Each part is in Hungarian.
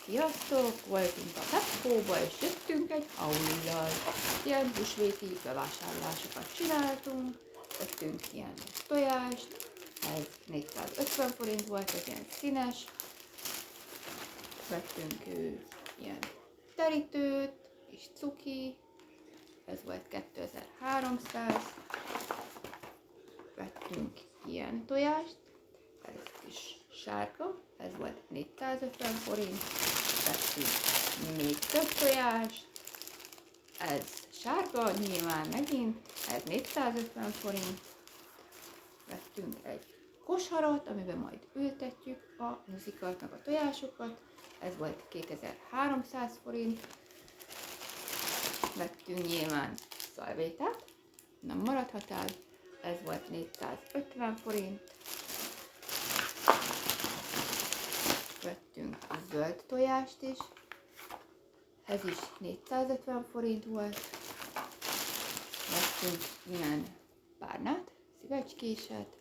Sziasztok! Voltunk a Pepco-ba és jöttünk egy Aullal. Ilyen húsvéti bevásárlásokat csináltunk, vettünk ilyen tojást, ez 450 forint volt, ez ilyen színes. Vettünk ilyen terítőt és cuki, ez volt 2300. Vettünk ilyen tojást, ez is sárga, ez volt 450 forint. Vettünk még több tojást, ez sárga, nyilván megint, ez 450 forint. Vettünk egy kosarat, amiben majd ültetjük a nyuszikat, meg a tojásokat, ez volt 2300 forint. Vettünk nyilván szalvétát, nem maradhat el, ez volt 450 forint. Vettünk a zöld tojást is, ez is 450 forint volt. Vettünk ilyen párnát, szívecskéset,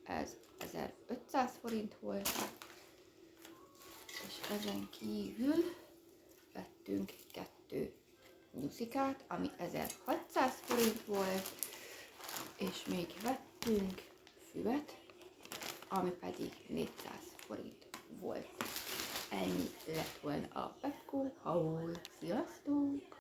ez 1500 forint volt. És ezen kívül vettünk 2 nyuszikát, ami 1600 forint volt, és még vettünk füvet, ami pedig 400 forint volt. Ennyi lett volna a Pepco haul. Sziasztok!